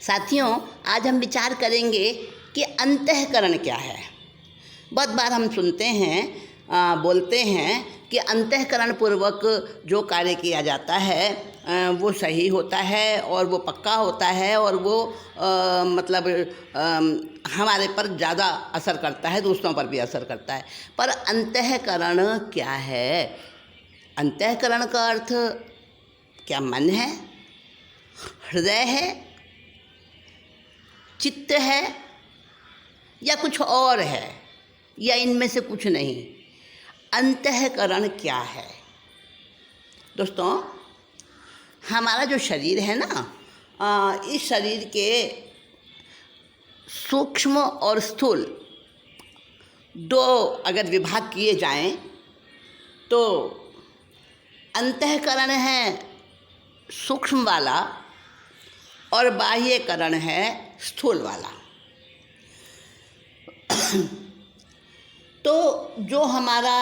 साथियों, आज हम विचार करेंगे कि अंतःकरण क्या है। बहुत बार हम सुनते हैं, बोलते हैं कि अंतःकरण पूर्वक जो कार्य किया जाता है वो सही होता है और वो पक्का होता है और वो हमारे पर ज़्यादा असर करता है, दूसरों पर भी असर करता है। पर अंतःकरण क्या है? अंतःकरण का अर्थ क्या मन है, हृदय है, चित्त है या कुछ और है, या इनमें से कुछ नहीं? अंतःकरण क्या है? दोस्तों, हमारा जो शरीर है ना, इस शरीर के सूक्ष्म और स्थूल दो अगर विभाग किए जाएं तो अंतःकरण है सूक्ष्म वाला और बाह्यकरण है स्थूल वाला। तो जो हमारा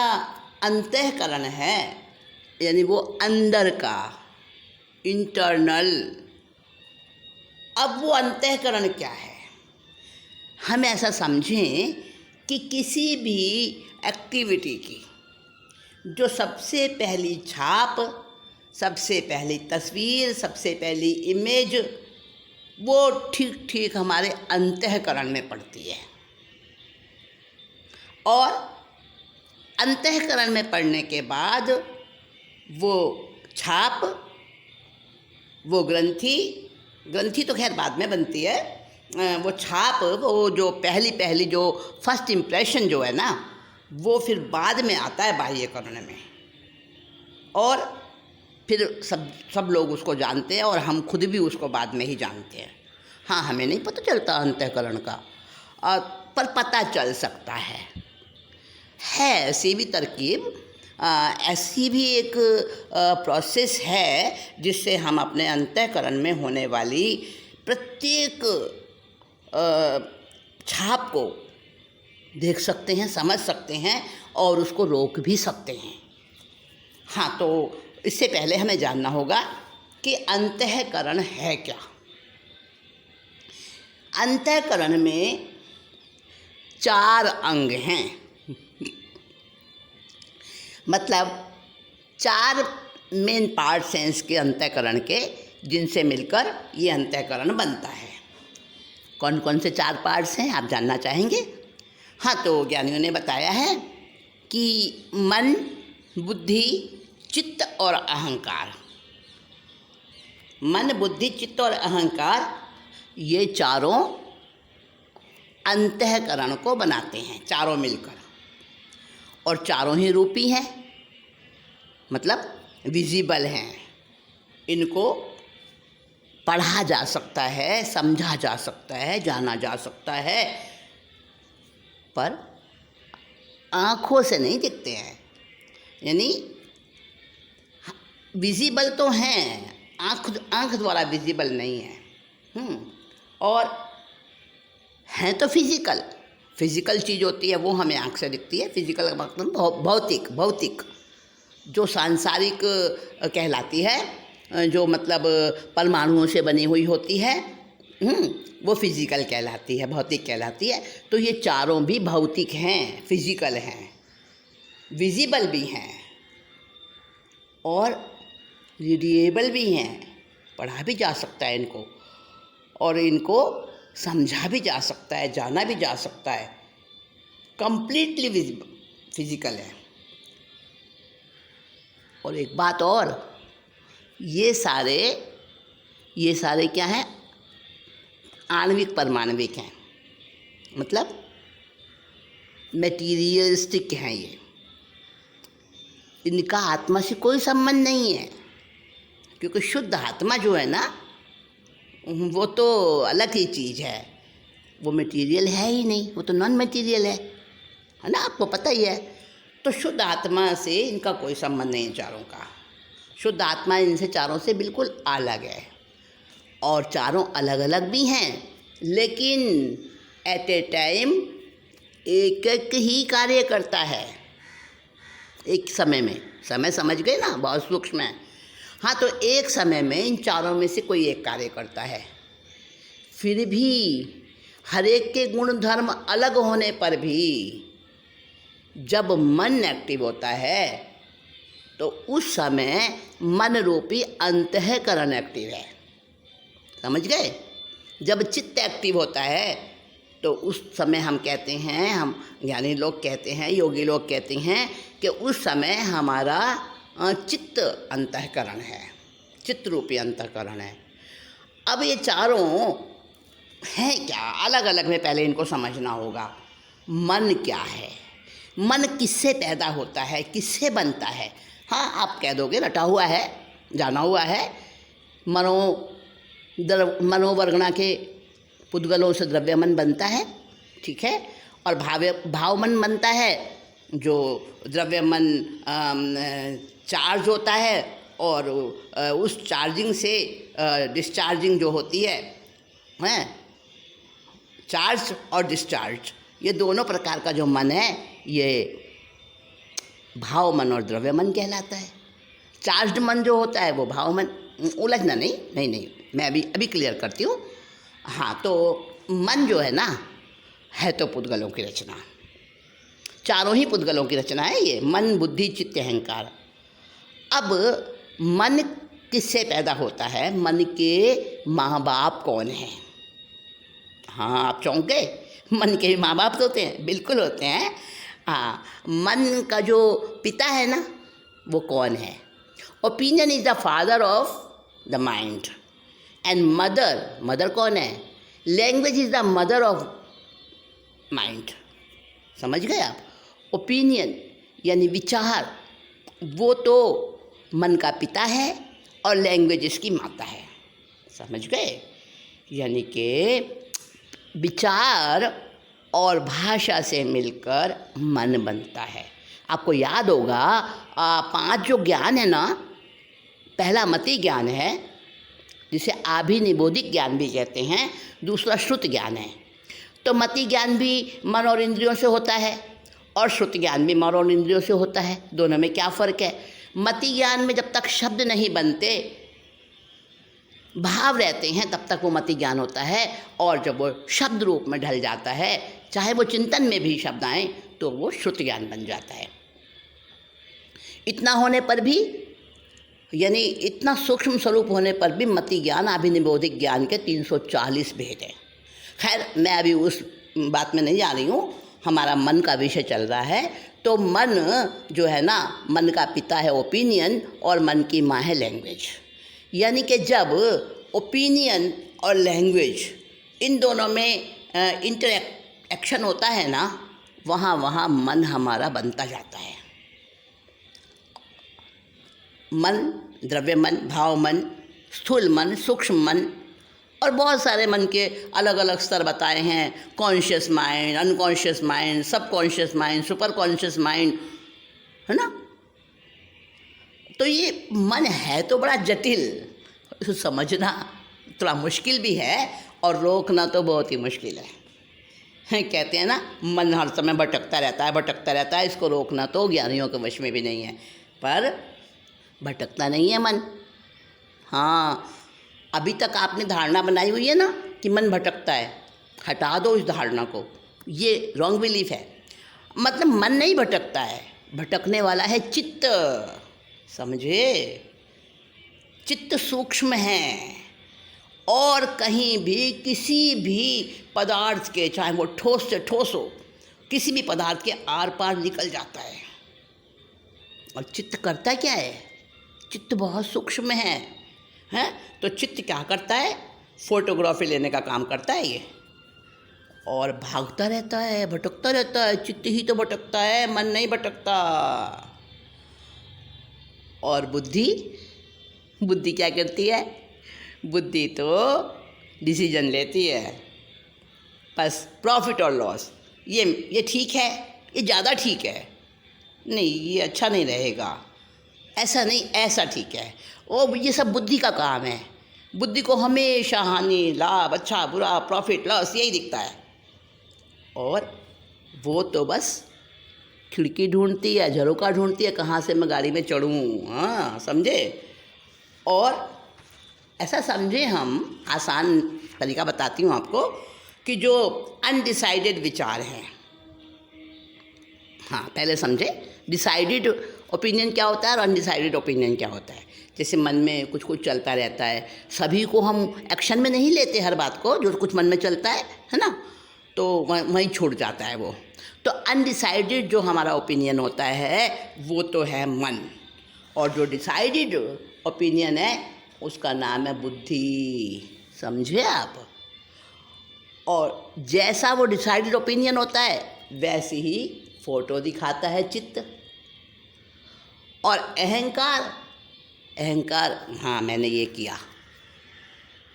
अंतःकरण है, यानी वो अंदर का, इंटरनल, अब वो अंतःकरण क्या है? हम ऐसा समझें कि किसी भी एक्टिविटी की जो सबसे पहली छाप, सबसे पहली तस्वीर, सबसे पहली इमेज वो ठीक ठीक हमारे अंतःकरण में पड़ती है। और अंतःकरण में पड़ने के बाद वो छाप, वो ग्रंथि तो खैर बाद में बनती है, वो छाप, वो जो पहली जो फर्स्ट इम्प्रेशन जो है ना, वो फिर बाद में आता है बाह्यकरण में। और फिर सब लोग उसको जानते हैं और हम खुद भी उसको बाद में ही जानते हैं। हाँ, हमें नहीं पता चलता अंतःकरण का, पर पता चल सकता है ऐसी भी तरकीब, ऐसी भी एक प्रोसेस है जिससे हम अपने अंतःकरण में होने वाली प्रत्येक छाप को देख सकते हैं, समझ सकते हैं और उसको रोक भी सकते हैं। हाँ, तो इससे पहले हमें जानना होगा कि अंतःकरण है क्या। अंतःकरण में 4 अंग हैं, मतलब 4 मेन पार्ट्स हैं इसके अंतःकरण के, जिनसे मिलकर ये अंतःकरण बनता है। कौन कौन से 4 पार्ट्स हैं, आप जानना चाहेंगे? हाँ, तो ज्ञानियों ने बताया है कि मन, बुद्धि, चित्त और अहंकार। मन, बुद्धि, चित्त और अहंकार, ये चारों अंतःकरण को बनाते हैं, चारों मिलकर। और चारों ही रूपी हैं, मतलब विजिबल हैं। इनको पढ़ा जा सकता है, समझा जा सकता है, जाना जा सकता है, पर आँखों से नहीं दिखते हैं। यानी विजिबल तो हैं, आँख द्वारा विजिबल नहीं है। और हैं तो फिजिकल चीज़ होती है, वो हमें आँख से दिखती है। फिजिकल का मतलब भौतिक जो सांसारिक कहलाती है, जो मतलब परमाणुओं से बनी हुई होती है, वो फिजिकल कहलाती है, भौतिक कहलाती है। तो ये चारों भी भौतिक हैं, फिजिकल हैं, विजिबल भी हैं और रीडेबल भी हैं। पढ़ा भी जा सकता है इनको और इनको समझा भी जा सकता है, जाना भी जा सकता है। कंप्लीटली फिजिकल है। और एक बात और, ये सारे क्या हैं? आणविक परमाणविक हैं, मतलब मटीरियलिस्टिक हैं ये। इनका आत्मा से कोई संबंध नहीं है, क्योंकि शुद्ध आत्मा जो है ना, वो तो अलग ही चीज़ है। वो मटेरियल है ही नहीं, वो तो नॉन मटेरियल है ना, आपको पता ही है। तो शुद्ध आत्मा से इनका कोई संबंध नहीं है चारों का। शुद्ध आत्मा इनसे चारों से बिल्कुल अलग है। और चारों अलग अलग भी हैं, लेकिन एट ए टाइम एक ही कार्य करता है एक समय में। समय समझ गए ना, बहुत सूक्ष्म है। हाँ, तो एक समय में इन चारों में से कोई एक कार्य करता है। फिर भी हर एक के गुण धर्म अलग होने पर भी जब मन एक्टिव होता है तो उस समय मन रूपी अंतःकरण एक्टिव है। समझ गए? जब चित्त एक्टिव होता है तो उस समय हम कहते हैं, हम ज्ञानी लोग कहते हैं, योगी लोग कहते हैं कि उस समय हमारा चित्त अंतःकरण है, चित्त रूपी अंतःकरण है। अब ये चारों हैं क्या, अलग अलग में पहले इनको समझना होगा। मन क्या है, मन किससे पैदा होता है, किससे बनता है? हाँ, आप कह दोगे रटा हुआ है, जाना हुआ है। मनोवर्गणा के पुद्गलों से द्रव्यमन बनता है, ठीक है, और भावमन बनता है, जो द्रव्यमन चार्ज होता है और उस चार्जिंग से डिस्चार्जिंग जो होती है, चार्ज और डिस्चार्ज, ये दोनों प्रकार का जो मन है ये भावमन और द्रव्यमन कहलाता है। चार्ज्ड मन जो होता है वो भावमन। उलझना नहीं, मैं अभी क्लियर करती हूँ। हाँ, तो मन जो है ना, है तो पुद्गलों की रचना, चारों ही पुद्गलों की रचना है ये, मन बुद्धि चित्त अहंकार। अब मन किससे पैदा होता है? मन के माँ बाप कौन हैं? हाँ, आप चौंक गए, मन के माँ बाप तो होते हैं, बिल्कुल होते हैं। हाँ, मन का जो पिता है ना, वो कौन है? Opinion is the father of the mind and mother कौन है? Language is the mother of mind. समझ गए आप? ओपिनियन यानी विचार, वो तो मन का पिता है और लैंग्वेज इसकी माता है। समझ गए? यानी कि विचार और भाषा से मिलकर मन बनता है। आपको याद होगा 5 जो ज्ञान है ना, पहला मति ज्ञान है जिसे आभिनिबोधिक ज्ञान भी कहते हैं, दूसरा श्रुत ज्ञान है। तो मति ज्ञान भी मन और इंद्रियों से होता है और श्रुत ज्ञान भी मन और इंद्रियों से होता है। दोनों में क्या फ़र्क है? मति ज्ञान में जब तक शब्द नहीं बनते, भाव रहते हैं, तब तक वो मति ज्ञान होता है, और जब वो शब्द रूप में ढल जाता है, चाहे वो चिंतन में भी शब्द आएँ, तो वो श्रुत ज्ञान बन जाता है। इतना होने पर भी, यानी इतना सूक्ष्म स्वरूप होने पर भी मति ज्ञान आभिनिबोधिक ज्ञान के 340 भेद हैं। खैर, मैं अभी उस बात में नहीं जा रही हूँ, हमारा मन का विषय चल रहा है। तो मन जो है ना, मन का पिता है ओपिनियन और मन की माँ है लैंग्वेज। यानी कि जब ओपिनियन और लैंग्वेज इन दोनों में इंटरेक्शन होता है ना, वहाँ मन हमारा बनता जाता है। मन, द्रव्य मन, भाव मन, स्थूल मन, सूक्ष्म मन, और बहुत सारे मन के अलग अलग स्तर बताए हैं। कॉन्शियस माइंड, अनकॉन्शियस माइंड, सब conscious mind, super conscious mind, है ना। तो ये मन है तो बड़ा जटिल, समझना थोड़ा मुश्किल भी है और रोकना तो बहुत ही मुश्किल है। कहते हैं ना, मन हर समय भटकता रहता है, इसको रोकना तो ज्ञानियों के वश में भी नहीं है। पर भटकता नहीं है मन। हाँ, अभी तक आपने धारणा बनाई हुई है ना कि मन भटकता है, हटा दो इस धारणा को, ये रॉन्ग बिलीफ है। मतलब मन नहीं भटकता है, भटकने वाला है चित्त। समझे? चित्त सूक्ष्म है और कहीं भी किसी भी पदार्थ के, चाहे वो ठोस से ठोस हो, किसी भी पदार्थ के आर पार निकल जाता है। और चित्त करता क्या है? चित्त बहुत सूक्ष्म है। तो चित्त क्या करता है? फोटोग्राफी लेने का काम करता है ये, और भागता रहता है, भटकता रहता है। चित्त ही तो भटकता है, मन नहीं भटकता। और बुद्धि क्या करती है? बुद्धि तो डिसीजन लेती है, बस प्रॉफिट और लॉस। ये ठीक है, ये ज़्यादा ठीक है, नहीं ये अच्छा नहीं रहेगा, ऐसा नहीं ऐसा ठीक है। ओ, ये सब बुद्धि का काम है। बुद्धि को हमेशा हानि लाभ, अच्छा बुरा, प्रॉफिट लॉस यही दिखता है, और वो तो बस खिड़की ढूंढती है, झरोका ढूंढती है, कहाँ से मैं गाड़ी में चढ़ूँ। हाँ, समझे? और ऐसा समझे हम, आसान तरीका बताती हूँ आपको कि जो अनडिसाइडेड विचार हैं, हाँ पहले समझे डिसाइडेड ओपिनियन क्या होता है और अनडिसाइडेड ओपिनियन क्या होता है। जैसे मन में कुछ कुछ चलता रहता है, सभी को हम एक्शन में नहीं लेते, हर बात को जो कुछ मन में चलता है ना, तो वहीं छूट जाता है वो। तो अनडिसाइडेड जो हमारा ओपिनियन होता है वो तो है मन, और जो डिसाइडेड ओपिनियन है उसका नाम है बुद्धि। समझे आप? और जैसा वो डिसाइडेड ओपिनियन होता है वैसे ही फोटो दिखाता है चित्त। और अहंकार, अहंकार, हाँ मैंने ये किया,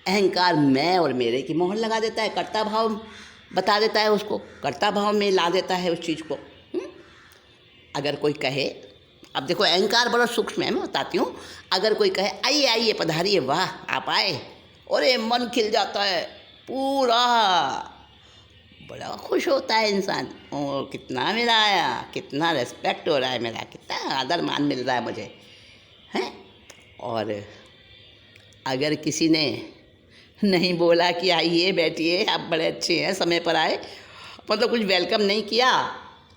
अहंकार मैं और मेरे की मोहर लगा देता है, कर्ता भाव बता देता है, उसको कर्ता भाव में ला देता है उस चीज़ को। अगर कोई कहे, अब देखो अहंकार बड़ा सूक्ष्म है, मैं बताती हूँ। अगर कोई कहे आइए आइए पधारिए, वाह आप आए, और ये मन खिल जाता है पूरा, बड़ा खुश होता है इंसान। ओ कितना मेरा आया, कितना रेस्पेक्ट हो रहा है मेरा, कितना आदर मान मिल रहा है मुझे, हैं। और अगर किसी ने नहीं बोला कि आइए बैठिए आप बड़े अच्छे हैं, समय पर आए, मतलब कुछ वेलकम नहीं किया,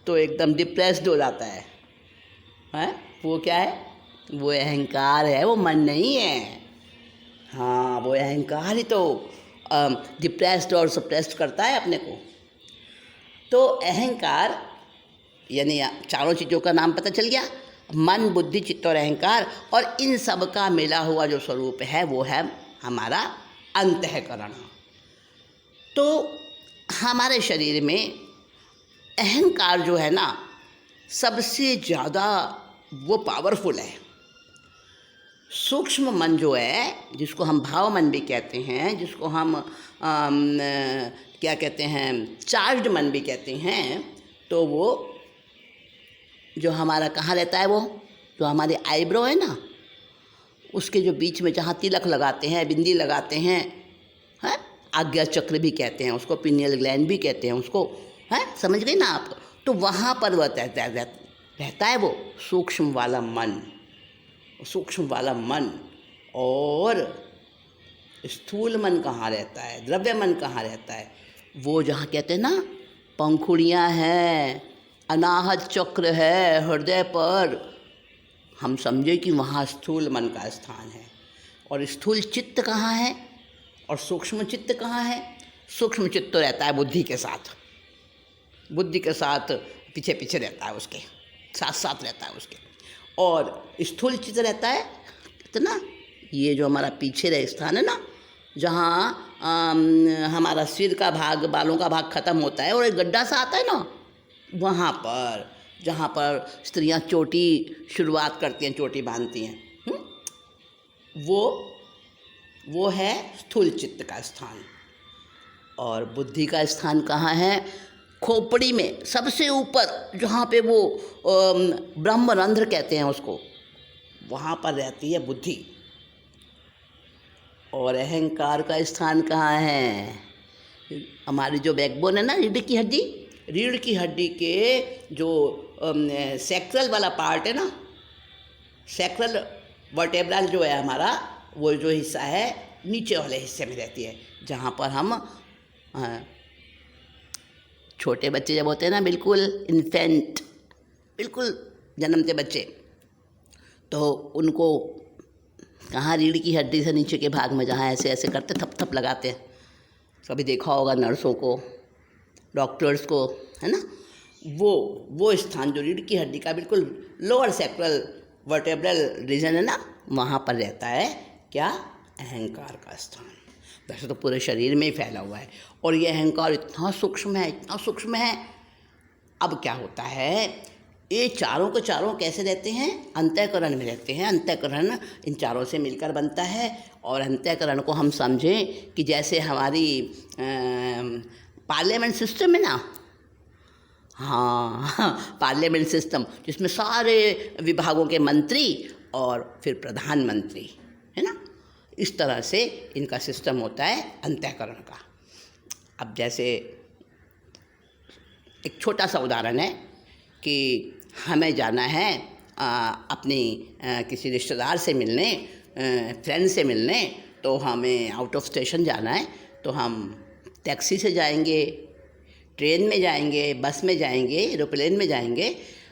तो एकदम डिप्रेस्ड हो जाता है, हैं। वो क्या है? वो अहंकार है, वो मन नहीं है। हाँ वो अहंकार ही तो डिप्रेस्ड और सप्रेस्ड करता है अपने को। तो अहंकार यानी चारों चीज़ों का नाम पता चल गया, मन बुद्धि चित्त और अहंकार, और इन सब का मिला हुआ जो स्वरूप है वो है हमारा अंतःकरण। तो हमारे शरीर में अहंकार जो है ना सबसे ज़्यादा वो पावरफुल है। सूक्ष्म मन जो है, जिसको हम भाव मन भी कहते हैं, जिसको हम क्या कहते हैं, चार्ज्ड मन भी कहते हैं, तो वो जो हमारा कहाँ रहता है, वो जो हमारे आईब्रो है ना, उसके जो बीच में जहाँ तिलक लगाते हैं, बिंदी लगाते हैं, हैं, आज्ञा चक्र भी कहते हैं उसको, पिनियल ग्लैंड भी कहते हैं उसको, हैं, समझ गए ना आप? तो वहाँ पर वह रहता है वो सूक्ष्म वाला मन, सूक्ष्म वाला मन। और स्थूल मन कहाँ रहता है, द्रव्य मन कहाँ रहता है? वो जहाँ कहते हैं ना पंखुड़ियाँ हैं, अनाहत चक्र है हृदय पर, हम समझे कि वहाँ स्थूल मन का स्थान है। और स्थूल चित्त कहाँ है और सूक्ष्म चित्त कहाँ है? सूक्ष्म चित्त तो रहता है बुद्धि के साथ, बुद्धि के साथ पीछे पीछे रहता है, उसके साथ साथ रहता है उसके। और स्थूल चित्त रहता है कितना, ये जो हमारा पीछे रह स्थान है ना, जहाँ हमारा सिर का भाग, बालों का भाग ख़त्म होता है और एक गड्ढा सा आता है ना, वहाँ पर जहाँ पर स्त्रियाँ चोटी शुरुआत करती हैं, चोटी बांधती हैं, वो है स्थूल चित्त का स्थान। और बुद्धि का स्थान कहाँ है? खोपड़ी में सबसे ऊपर, जहाँ पे वो ब्रह्मरंध्र कहते हैं उसको, वहाँ पर रहती है बुद्धि। और अहंकार का स्थान कहाँ है? हमारी जो बैकबोन है ना, रीढ़ की हड्डी, रीढ़ की हड्डी के जो सैक्रल वाला पार्ट है ना, सैक्रल वर्टेब्रल जो है हमारा, वो जो हिस्सा है नीचे वाले हिस्से में रहती है, जहाँ पर हम छोटे बच्चे जब होते हैं ना, बिल्कुल इन्फेंट, बिल्कुल जन्मते बच्चे, तो उनको कहाँ रीढ़ की हड्डी से नीचे के भाग में जहाँ ऐसे ऐसे करते थप थप लगाते हैं, कभी देखा होगा नर्सों को, डॉक्टर्स को, है ना, वो स्थान जो रीढ़ की हड्डी का बिल्कुल लोअर सैक्रल वर्टेब्रल रीजन है ना, वहाँ पर रहता है क्या? अहंकार का स्थान। वैसे तो पूरे शरीर में ही फैला हुआ है, और ये अहंकार इतना सूक्ष्म है, इतना सूक्ष्म है। अब क्या होता है, ये चारों के चारों कैसे रहते हैं? अंतःकरण में रहते हैं। अंतःकरण इन चारों से मिलकर बनता है। और अंतःकरण को हम समझें कि जैसे हमारी पार्लियामेंट सिस्टम है ना, हाँ पार्लियामेंट सिस्टम, जिसमें सारे विभागों के मंत्री और फिर प्रधानमंत्री, है ना, इस तरह से इनका सिस्टम होता है अंतःकरण का। अब जैसे एक छोटा सा उदाहरण है कि हमें जाना है अपनी किसी रिश्तेदार से मिलने, फ्रेंड से मिलने, तो हमें आउट ऑफ स्टेशन जाना है, तो हम टैक्सी से जाएंगे, ट्रेन में जाएंगे, बस में जाएंगे, एरोप्लेन में जाएंगे,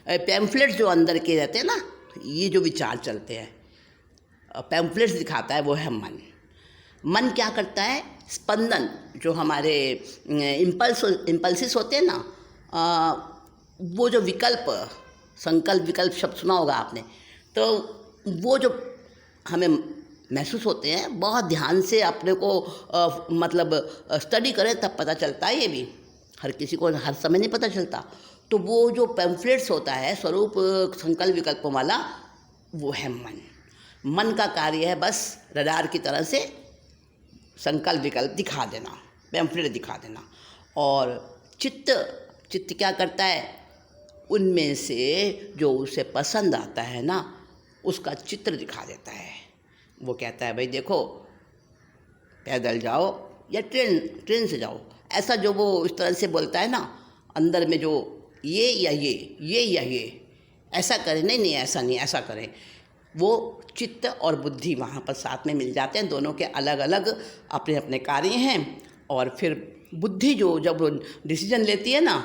पैम्फलेट्स जो अंदर के रहते हैं ना, ये जो विचार चलते हैं, पैम्फलेट्स दिखाता है वो है मन। मन क्या करता है? स्पंदन जो हमारे इम्पल्सिस होते हैं ना, वो जो विकल्प, संकल्प विकल्प शब्द सुना होगा आपने, तो वो जो हमें महसूस होते हैं, बहुत ध्यान से अपने को मतलब स्टडी करें तब पता चलता है। ये भी हर किसी को हर समय नहीं पता चलता। तो वो जो पैम्फलेट्स होता है स्वरूप संकल्प विकल्पों वाला, वो है मन। मन का कार्य है बस रडार की तरह से संकल्प विकल्प दिखा देना, पैम्फलेट दिखा देना। और चित्त क्या करता है? उनमें से जो उसे पसंद आता है ना, उसका चित्र दिखा देता है। वो कहता है भाई देखो, पैदल जाओ या ट्रेन से जाओ, ऐसा जो वो इस तरह से बोलता है ना, अंदर में जो ये या ये ऐसा करें, नहीं ऐसा नहीं, ऐसा करें। वो चित्त और बुद्धि वहाँ पर साथ में मिल जाते हैं, दोनों के अलग अलग अपने अपने कार्य हैं। और फिर बुद्धि जो जब डिसीजन लेती है ना,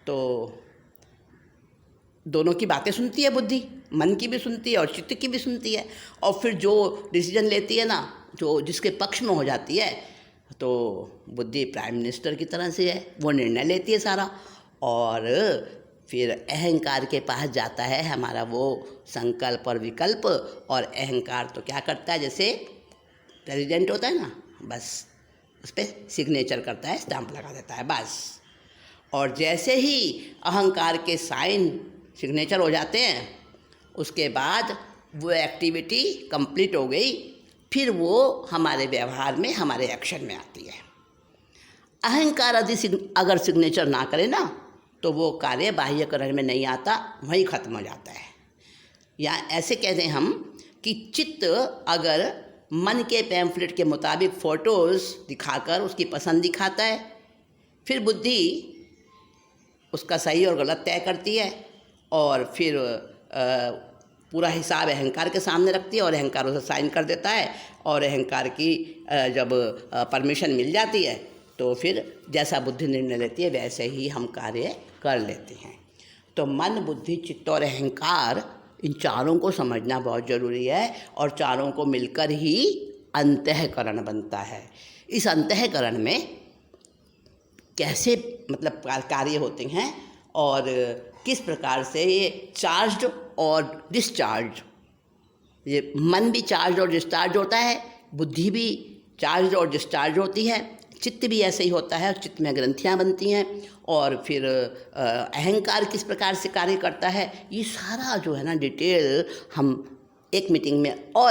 तो दोनों की बातें सुनती है बुद्धि, मन की भी सुनती है और चित्त की भी सुनती है। और फिर जो डिसीजन लेती है ना, जो जिसके पक्ष में हो जाती है, तो बुद्धि प्राइम मिनिस्टर की तरह से है, वो निर्णय लेती है सारा। और फिर अहंकार के पास जाता है हमारा वो संकल्प और विकल्प। और अहंकार तो क्या करता है, जैसे प्रेसिडेंट होता है ना, बस उस पर सिग्नेचर करता है, स्टैंप लगा देता है बस। और जैसे ही अहंकार के साइन सिग्नेचर हो जाते हैं, उसके बाद वो एक्टिविटी कंप्लीट हो गई। फिर वो हमारे व्यवहार में, हमारे एक्शन में आती है। अहंकार अगर सिग्नेचर ना करे ना, तो वो कार्य बाह्यकरण में नहीं आता, वहीं ख़त्म हो जाता है। या ऐसे कहते हैं हम कि चित्त अगर मन के पैम्फलेट के मुताबिक फ़ोटोज़ दिखाकर उसकी पसंद दिखाता है, फिर बुद्धि उसका सही और गलत तय करती है। और फिर पूरा हिसाब अहंकार के सामने रखती है और अहंकार उसे साइन कर देता है। और अहंकार की जब परमिशन मिल जाती है, तो फिर जैसा बुद्धि निर्णय लेती है वैसे ही हम कार्य कर लेते हैं। तो मन, बुद्धि, चित्त और अहंकार, इन चारों को समझना बहुत ज़रूरी है। और चारों को मिलकर ही अंतःकरण बनता है। इस अंतःकरण में कैसे मतलब कार्य होते हैं और किस प्रकार से ये चार्ज्ड और डिस्चार्ज, ये मन भी चार्ज और डिस्चार्ज होता है, बुद्धि भी चार्ज और डिस्चार्ज होती है, चित्त भी ऐसे ही होता है, चित्त में ग्रंथियाँ बनती हैं। और फिर अहंकार किस प्रकार से कार्य करता है, ये सारा जो है ना डिटेल हम एक मीटिंग में और